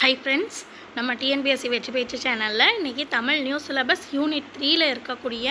Hi friends, நம்ம TNPSC வெற்றி பேச்சு சேனலில் இன்றைக்கி தமிழ் நியூ சிலபஸ் யூனிட் 3ல் இருக்கக்கூடிய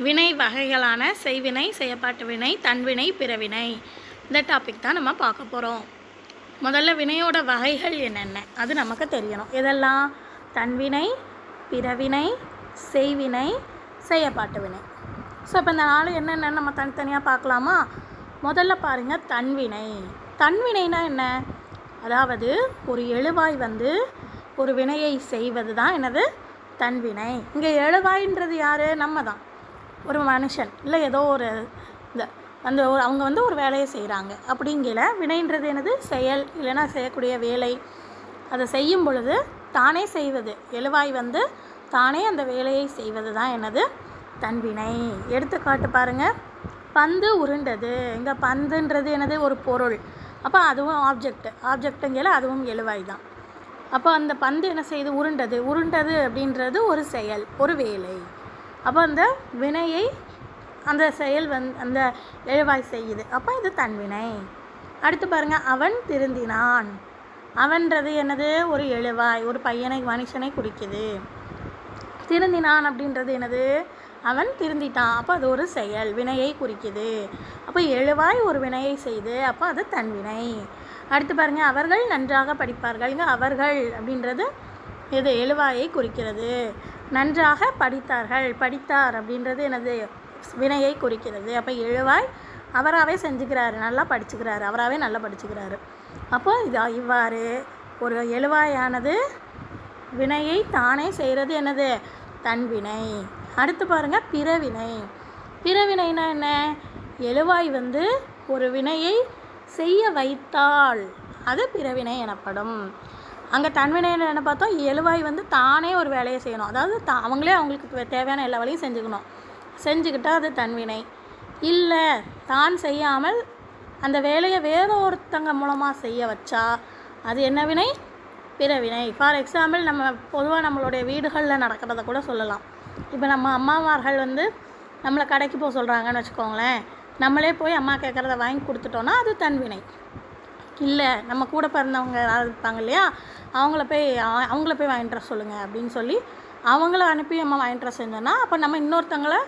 வினை வகைகளான செய்வினை, செயப்பாட்டு வினை, தன்வினை, பிறவினை இந்த டாபிக் தான் நம்ம பார்க்க போகிறோம். முதல்ல வினையோட வகைகள் என்னென்ன அது நமக்கு தெரியணும். இதெல்லாம் தன்வினை, பிறவினை, செய்வினை, செயப்பாட்டு வினை. ஸோ இப்போ இந்த நாலு என்னென்னு நம்ம தனித்தனியாக பார்க்கலாமா? முதல்ல பாருங்கள், தன்வினை. தன்வினைனா என்ன? அதாவது ஒரு எழுவாய் ஒரு வினையை செய்வது தான் என்னது? தன்வினை. இங்கே எழுவாயின்றது யார்? நம்ம தான், ஒரு மனுஷன் இல்லை ஏதோ ஒரு அவங்க ஒரு வேலையை செய்கிறாங்க. அப்படிங்கிற வினைன்றது என்னது? செயல், இல்லைன்னா செய்யக்கூடிய வேலை. அதை செய்யும் பொழுது தானே செய்வது, எழுவாய் தானே அந்த வேலையை செய்வது தான் என்னது? தன்வினை. எடுத்துக்காட்டு பாருங்கள், பந்து உருண்டது. இங்கே பந்துன்றது என்னது? ஒரு பொருள். அப்போ அதுவும் ஆப்ஜெக்ட்டுங்கிற அதுவும் எழுவாய் தான். அப்போ அந்த பந்து என்ன செய்யுது? உருண்டது அப்படின்றது ஒரு செயல், ஒரு வேலை. அப்போ அந்த வினையை அந்த செயல் அந்த எழுவாய் செய்யுது. அப்போ இது தன்வினை. அடுத்து பாருங்கள், அவன் திருந்தினான். அவன்றது என்னது? ஒரு எழுவாய், ஒரு பையனை, மனுஷனை குறிக்குது. திருந்தினான் அப்படின்றது என்னது? அவன் திருந்திட்டான். அப்போ அது ஒரு செயல், வினையை குறிக்குது. அப்போ எழுவாய் ஒரு வினையை செய்து, அப்போ அது தன்வினை. அடுத்து பாருங்கள், அவர்கள் நன்றாக படிப்பார்கள். இங்கே அவர்கள் அப்படின்றது இது எழுவாயை குறிக்கிறது. நன்றாக படித்தார்கள், படித்தார் அப்படின்றது எனது வினையை குறிக்கிறது. அப்போ எழுவாய் அவராகவே செஞ்சுக்கிறாரு, நல்லா படிச்சுக்கிறாரு, அவராகவே நல்லா படிச்சுக்கிறாரு. அப்போ இவ்வாறு ஒரு எழுவாயானது வினையை தானே செய்கிறது என்னது? தன்வினை. அடுத்து பாருங்கள், பிறவினை. பிறவினைனா என்ன? எழுவாய் ஒரு வினையை செய்ய வைத்தால் அது பிறவினை எனப்படும். அங்கே தன்வினைன்னு என்ன பார்த்தோம்? எழுவாய் தானே ஒரு வேலையை செய்யணும். அதாவது அவங்களே அவங்களுக்கு தேவையான எல்லா வேலையும் செஞ்சுக்கிட்டால் அது தன்வினை. இல்லை தான் செய்யாமல் அந்த வேலையை வேற ஒருத்தங்க மூலமாக செய்ய வச்சா அது என்ன வினை? பிறவினை. ஃபார் எக்ஸாம்பிள், நம்ம பொதுவாக நம்மளுடைய வீடுகளில் நடக்கிறத கூட சொல்லலாம். இப்போ நம்ம அம்மாமார்கள் நம்மளை கடைக்கு போக சொல்கிறாங்கன்னு வச்சுக்கோங்களேன், நம்மளே போய் அம்மா கேட்குறத வாங்கி கொடுத்துட்டோன்னா அது தன்வினை. இல்லை நம்ம கூட பிறந்தவங்க யாராவது இருப்பாங்க இல்லையா, அவங்கள போய் வாங்கிட்டு வர சொல்லுங்கள் அப்படின்னு சொல்லி அவங்கள அனுப்பி அம்மா வாங்கிட்டு வர செஞ்சோன்னா அப்போ நம்ம இன்னொருத்தங்களை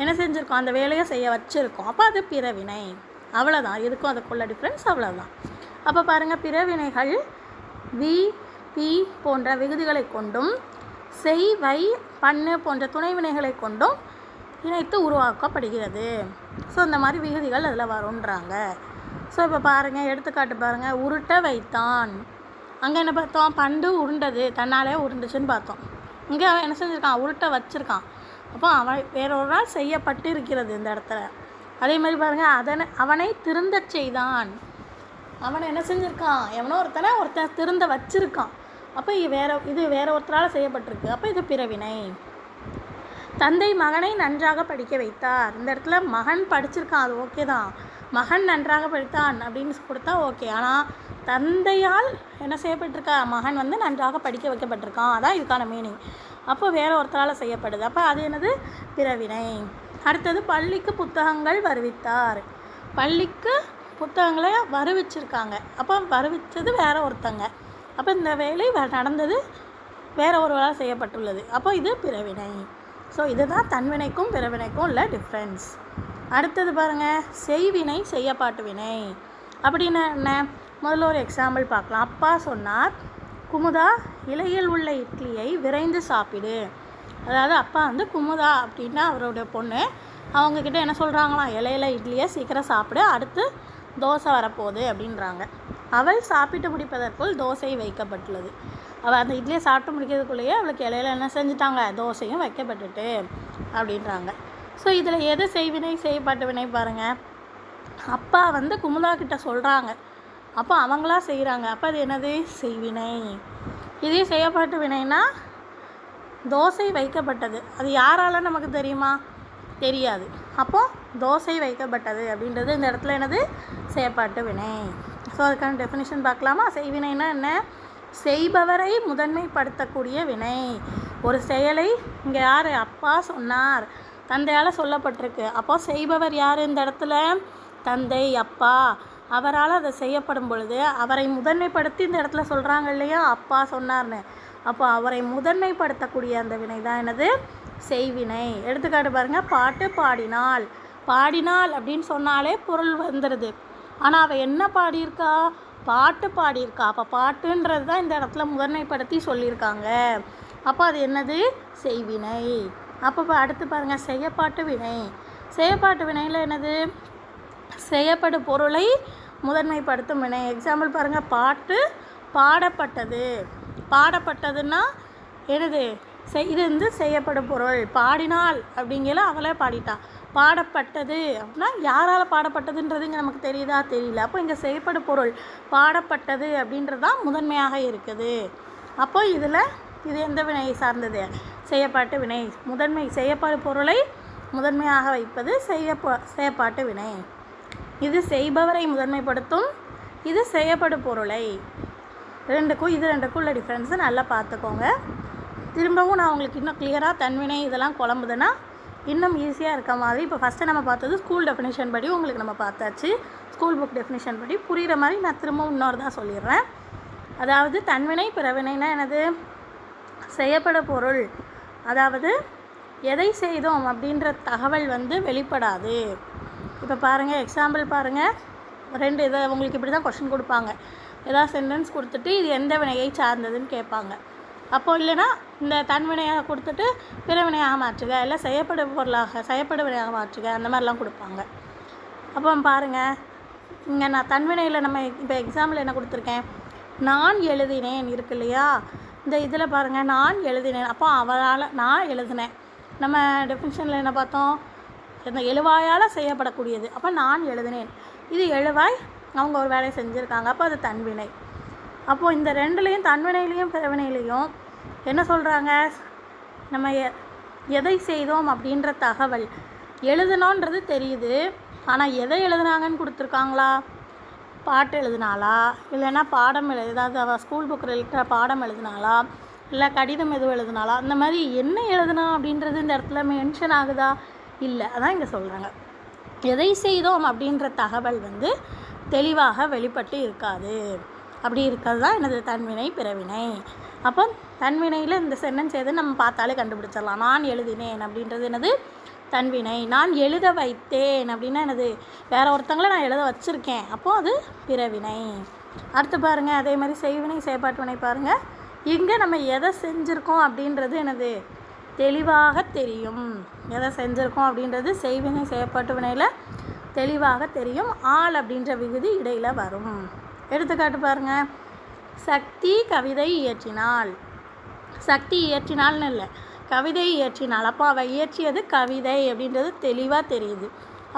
என்ன செஞ்சுருக்கோம்? அந்த வேலையை செய்ய வச்சுருக்கோம். அப்போ அது பிறவினை. அவ்வளோதான். இதுக்கும் அதுக்குள்ள டிஃப்ரென்ஸ் அவ்வளோதான். அப்போ பாருங்கள், பிறவினைகள் வி, பி போன்ற விகுதிகளை கொண்டும் செய், வை, பண்ணு போன்ற துணை வினைகளை கொண்டும் இணைத்து உருவாக்கப்படுகிறது. ஸோ இந்த மாதிரி விகுதிகள் அதில் வரும்ன்றாங்க. ஸோ இப்போ பாருங்கள், எடுத்துக்காட்டு பாருங்கள், உருட்ட வைத்தான். அங்கே என்ன பார்த்தோம்? பண்டு உருண்டது, தன்னாலே உருண்டுச்சுன்னு பார்த்தோம். இங்கே அவன் என்ன செஞ்சுருக்கான்? உருட்ட வச்சுருக்கான். அப்போ அவன் வேறொரு நாள் செய்யப்பட்டு இருக்கிறது இந்த இடத்துல. அதே மாதிரி பாருங்கள், அவனை திருந்த செய்தான். அவனை என்ன செஞ்சுருக்கான்? எவனோ ஒருத்தன் திருந்த வச்சுருக்கான். அப்போ இது வேற ஒருத்தரால் செய்யப்பட்டிருக்கு. அப்போ இது பிறவினை. தந்தை மகனை நன்றாக படிக்க வைத்தார். இந்த இடத்துல மகன் படிச்சிருக்கான், அது ஓகே தான். மகன் நன்றாக படித்தான் அப்படின்னு கொடுத்தா ஓகே. ஆனால் தந்தையால் என்ன செய்யப்பட்டிருக்கா? மகன் நன்றாக படிக்க வைக்கப்பட்டிருக்கான். அதான் இதுக்கான மீனிங். அப்போ வேற ஒருத்தரால் செய்யப்படுது. அப்போ அது என்னது? பிறவினை. அடுத்தது, பள்ளிக்கு புத்தகங்கள் வருவித்தார். பள்ளிக்கு புத்தகங்களை வருவிச்சிருக்காங்க. அப்போ வருவித்தது வேற ஒருத்தங்க. அப்போ இந்த வேலை நடந்தது வேற ஒரு வேலை செய்யப்பட்டுள்ளது. அப்போ இது பிறவினை. ஸோ இதுதான் தன்வினைக்கும் பிறவினைக்கும் உள்ள டிஃப்ரென்ஸ். அடுத்தது பாருங்கள், செய்வினை, செய்யப்பாட்டு வினை. அப்படின்னா என்ன? முதல்ல ஒரு எக்ஸாம்பிள் பார்க்கலாம். அப்பா சொன்னார், குமுதா இலையில் உள்ள இட்லியை விரைந்து சாப்பிடு. அதாவது அப்பா குமுதா அப்படின்னா அவருடைய பொண்ணு, அவங்கக்கிட்ட என்ன சொல்கிறாங்களாம்? இலையில இட்லியை சீக்கிரம் சாப்பிடு, அடுத்து தோசை வரப்போகுது அப்படின்றாங்க. அவள் சாப்பிட்டு முடிப்பதற்குள் தோசை வைக்கப்பட்டுள்ளது. அவள் அந்த இட்லியை சாப்பிட்டு முடிக்கிறதுக்குள்ளேயே அவளுக்கு இலையில என்ன செஞ்சுட்டாங்க? தோசையும் வைக்கப்பட்டுட்டு அப்படின்றாங்க. ஸோ இதில் எது செய்வினை, செய்யப்பாட்டு வினை பாருங்கள். அப்பா குமுதா கிட்ட சொல்கிறாங்க, அப்போ அவங்களா செய்கிறாங்க. அப்போ அது என்னது? செய்வினை. இதே செய்யப்பாட்டு வினைனா தோசை வைக்கப்பட்டது, அது யாரால நமக்கு தெரியுமா? தெரியாது. அப்போது தோசை வைக்கப்பட்டது அப்படின்றது இந்த இடத்துல என்னது? செயற்பாட்டு வினை. ஸோ அதுக்கான டெஃபினிஷன் பார்க்கலாமா? செய்வினைனா என்ன? செய்பவரை முதன்மைப்படுத்தக்கூடிய வினை. ஒரு செயலை இங்கே யார்? அப்பா சொன்னார், தந்தையால் சொல்லப்பட்டிருக்கு. அப்போ செய்பவர் யார் இந்த இடத்துல? தந்தை, அப்பா. அவரால் அதை செய்யப்படும் பொழுது அவரை முதன்மைப்படுத்தி இந்த இடத்துல சொல்கிறாங்க இல்லையா, அப்பா சொன்னார்னு. அப்போ அவரை முதன்மைப்படுத்தக்கூடிய அந்த வினை தான் என்னது, செய்வினை. எடுத்துக்காட்டு பாருங்கள், பாட்டு பாடினாள். பாடினாள் அப்படின்னு சொன்னாலே பொருள் வந்துடுது. ஆனால் அவள் என்ன பாடியிருக்கா, பாட்டு பாடியிருக்கா. அப்போ பாட்டுன்றது தான் இந்த இடத்துல முதன்மைப்படுத்தி சொல்லியிருக்காங்க. அப்போ அது என்னது, செய்வினை. அப்போ அடுத்து பாருங்கள், செய்யப்பாட்டு வினை. செய்யப்பாட்டு வினையில் என்னது, செய்யப்படு பொருளை முதன்மைப்படுத்தும் வினை. எக்ஸாம்பிள் பாருங்கள், பாட்டு பாடப்பட்டது. பாடப்பட்டதுன்னா என்னது, இது வந்து செய்யப்படும் பொருள். பாடினாள் அப்படிங்கிற அவளே பாடிட்டா. பாடப்பட்டது அப்படின்னா யாரால் பாடப்பட்டதுன்றது இங்கே நமக்கு தெரியுதா, தெரியல. அப்போ இங்கே செய்யப்படும் பொருள் பாடப்பட்டது அப்படின்றது தான் முதன்மையாக இருக்குது. அப்போ இதில் இது எந்த வினையை சார்ந்தது, செய்யப்பாட்டு வினை. முதன்மை செய்யப்படும் பொருளை முதன்மையாக வைப்பது செய்யப்பாட்டு வினை. இது செய்பவரை முதன்மைப்படுத்தும், இது செய்யப்படும் பொருளை. ரெண்டுக்கும் உள்ள டிஃப்ரென்ஸை நல்லா பார்த்துக்கோங்க. திரும்பவும் நான் உங்களுக்கு இன்னும் கிளியராக தன்வினை இதெல்லாம் குழம்புதுன்னா இன்னும் ஈஸியாக இருக்க மாதிரி. இப்போ ஃபஸ்ட்டு நம்ம பார்த்தது ஸ்கூல் டெஃபினேஷன் படி உங்களுக்கு நம்ம பார்த்தாச்சு. ஸ்கூல் புக் டெஃபினேஷன் படி புரிகிற மாதிரி நான் திரும்பவும் இன்னொரு தான் சொல்லிடுறேன். அதாவது தன்வினை பிறவினைனா என்னது, செய்யப்பட பொருள், அதாவது எதை செய்தோம் அப்படின்ற தகவல் வந்து வெளிப்படாது. இப்போ பாருங்கள், எக்ஸாம்பிள் பாருங்கள், இதை உங்களுக்கு இப்படி தான் கொஷின் கொடுப்பாங்க. ஏதாவது சென்டென்ஸ் கொடுத்துட்டு இது எந்த வினையை சார்ந்ததுன்னு கேட்பாங்க. அப்போது இல்லைன்னா இந்த தன்வினையாக கொடுத்துட்டு பிறவினையாக மாற்றுக, இல்லை செய்யப்படு வினையாக மாற்றுக, அந்த மாதிரிலாம் கொடுப்பாங்க. அப்போ பாருங்கள், இங்கே நான் தன்வினையில் நம்ம இப்போ எக்ஸாம்பிள் என்ன கொடுத்துருக்கேன், நான் எழுதினேன் இருக்கு இல்லையா, இந்த இதில் பாருங்கள், நான் எழுதினேன். அப்போ அவரால் நான் எழுதினேன். நம்ம டெஃபினிஷனில் என்ன பார்த்தோம், இந்த எழுவாயால் செய்யப்படக்கூடியது. அப்போ நான் எழுதினேன், இது எழுவாய் அவங்க ஒரு வேலையை செஞ்சுருக்காங்க. அப்போ அது தன்வினை. அப்போது இந்த ரெண்டுலேயும் தன்வினையிலையும் பிறவினையிலையும் என்ன சொல்கிறாங்க, நம்ம எதை செய்தோம் அப்படின்ற தகவல் எழுதணுன்றது தெரியுது. ஆனால் எதை எழுதுனாங்கன்னு கொடுத்துருக்காங்களா, பாட்டு எழுதினாலா, இல்லைன்னா பாடம் ஏதாவது அவள் ஸ்கூல் புக்கில் இருக்கிற பாடம் எழுதினாலா, இல்லை கடிதம் எதுவும் எழுதினாலா, அந்த மாதிரி என்ன எழுதுனா அப்படின்றது இந்த இடத்துல மென்ஷன் ஆகுதா, இல்லை. அதான் இங்கே சொல்கிறாங்க, எதை செய்தோம் அப்படின்ற தகவல் வந்து தெளிவாக வெளிப்பட்டு இருக்காது. அப்படி இருக்கிறது தான் எனது தன்வினை பிறவினை. அப்போ தன்வினையில் இந்த சென்டென்ஸ் எது நம்ம பார்த்தாலே கண்டுபிடிச்சிடலாம். நான் எழுதினேன் அப்படின்றது என்னது, தன்வினை. நான் எழுத வைத்தேன் அப்படின்னா என்னது, வேற ஒருத்தங்களை நான் எழுத வச்சுருக்கேன், அப்போது அது பிறவினை. அடுத்து பாருங்கள், அதே மாதிரி செய்வினை செயற்பாட்டு வினை பாருங்கள். இங்கே நம்ம எதை செஞ்சுருக்கோம் அப்படின்றது என்னது தெளிவாக தெரியும். எதை செஞ்சுருக்கோம் அப்படின்றது செய்வினை செயற்பாட்டு வினையில் தெளிவாக தெரியும். ஆள் அப்படின்ற விகுதி இடையில் வரும். எடுத்துக்காட்டு பாருங்கள், சக்தி கவிதை இயற்றினாள். சக்தி இயற்றினாள்னு இல்லை, கவிதை இயற்றினாள். அப்போ அவள் இயற்றியது கவிதை அப்படின்றது தெளிவாக தெரியுது.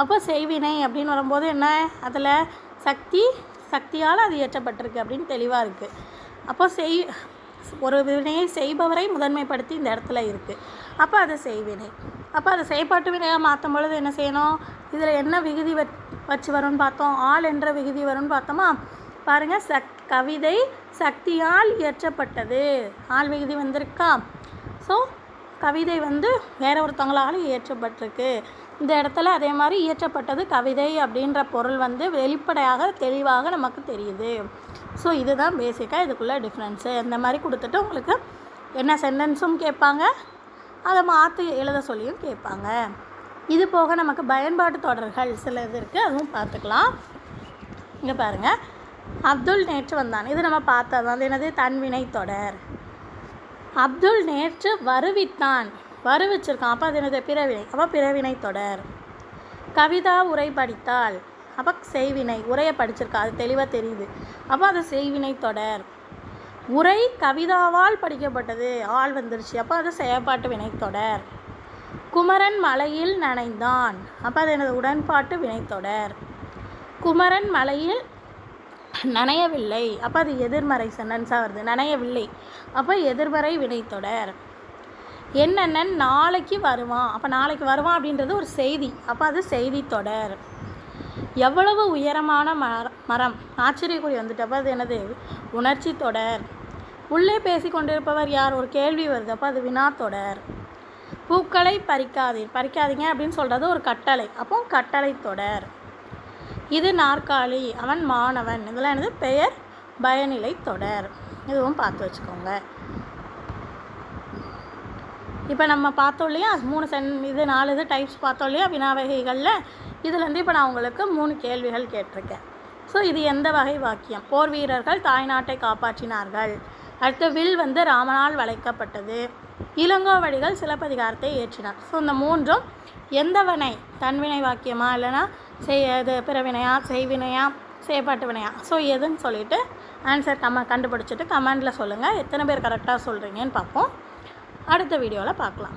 அப்போ செய்வினை அப்படின்னு வரும்போது என்ன, அதில் சக்தியால் அது இயற்றப்பட்டிருக்கு அப்படின்னு தெளிவாக இருக்குது. அப்போ ஒரு வினையை செய்பவரை முதன்மைப்படுத்தி இந்த இடத்துல இருக்குது. அப்போ அது செய்வினை. அப்போ அதை செயற்பாட்டு வினையாக மாற்றும் பொழுது என்ன செய்யணும், இதில் என்ன விகுதி வச்சு வரும்னு பார்த்தோம், ஆள் என்ற விகுதி வரும்னு பார்த்தோமா. பாருங்கள், கவிதை சக்தியால் இயற்றப்பட்டது, ஆள் விகுதி வந்திருக்கா. ஸோ கவிதை வந்து வேற ஒருத்தவங்களால் இயற்றப்பட்டிருக்கு. இந்த இடத்துல அதே மாதிரி இயற்றப்பட்டது கவிதை அப்படின்ற பொருள் வந்து வெளிப்படையாக தெளிவாக நமக்கு தெரியுது. ஸோ இதுதான் பேசிக்காக இதுக்குள்ளே டிஃப்ரென்ஸு. இந்த மாதிரி கொடுத்துட்டு உங்களுக்கு என்ன சென்டென்ஸும் கேட்பாங்க, அதை மாற்றி எழுத சொல்லியும் கேட்பாங்க. இது போக நமக்கு பயன்பாட்டு தொடர்கள் சில இது இருக்குது, அதுவும் பார்த்துக்கலாம். இங்கே பாருங்கள், அப்துல் நேற்று வந்தான். இது நம்ம பார்த்தது அது என்னது, தன்வினை தொடர். அப்துல் நேற்று வருவித்தான், வருவிச்சிருக்கான். அப்போ அது என்னது, பிறவினை. அப்போ பிறவினை தொடர். கவிதா உரை படித்தாள். அப்போ செய்வினை, உரையை படிச்சிருக்கா, அது தெளிவாக தெரியுது. அப்போ அது செய்வினை தொடர். உரை கவிதாவால் படிக்கப்பட்டது, ஆள் வந்துருச்சு. அப்போ அது செயற்பாட்டு வினைத்தொடர். குமரன் மலையில் நனைந்தான். அப்போ அது எனது உடன்பாட்டு வினைத்தொடர். குமரன் மலையில் நனையவில்லை. அப்போ அது எதிர்மறை சென்டென்ஸாக வருது, நனையவில்லை. அப்போ எதிர்மறை வினைத்தொடர். என்னென்னன் நாளைக்கு வருவான். அப்போ நாளைக்கு வருவான் அப்படின்றது ஒரு செய்தி. அப்போ அது செய்தி தொடர். எவ்வளவு உயரமான மரம், ஆச்சரியக்குறி வந்துட்டு. அப்போ அது என்னது, உணர்ச்சி தொடர். உள்ளே பேசி கொண்டிருப்பவர் யார், ஒரு கேள்வி வருது. அப்போ அது வினாத்தொடர். பூக்களை பறிக்காதீங்க அப்படின்னு சொல்கிறது ஒரு கட்டளை. அப்போ கட்டளை தொடர். இது நாற்காலி, அவன் மாணவன். இதெல்லாம் என்னது? பெயர் பயனிலை தொடர். இதுவும் பார்த்து வச்சுக்கோங்க. இப்போ நம்ம பார்த்தோம் இல்லையா 4 இது டைப்ஸ் பார்த்தோம் இல்லையா வினா வகைகளில். இதுலேருந்து இப்போ நான் உங்களுக்கு 3 கேள்விகள் கேட்டிருக்கேன். ஸோ இது எந்த வகை வாக்கியம்? போர் வீரர்கள் தாய்நாட்டை காப்பாற்றினார்கள். அடுத்து வில் ராமனால் வளைக்கப்பட்டது. இளங்கோவடிகள் சிலப்பதிகாரத்தை ஏற்றினார். ஸோ இந்த 3ம் எந்த வினை? தன்வினை வாக்கியமா இல்லைனா பிறவினையா, செய்வினையா, செயற்பாட்டு வினையா? ஸோ எதுன்னு சொல்லிவிட்டு ஆன்சர் கண்டுபிடிச்சிட்டு கமெண்டில் சொல்லுங்கள். எத்தனை பேர் கரெக்டாக சொல்கிறீங்கன்னு பார்ப்போம். அடுத்த வீடியோவில் பார்க்கலாம்.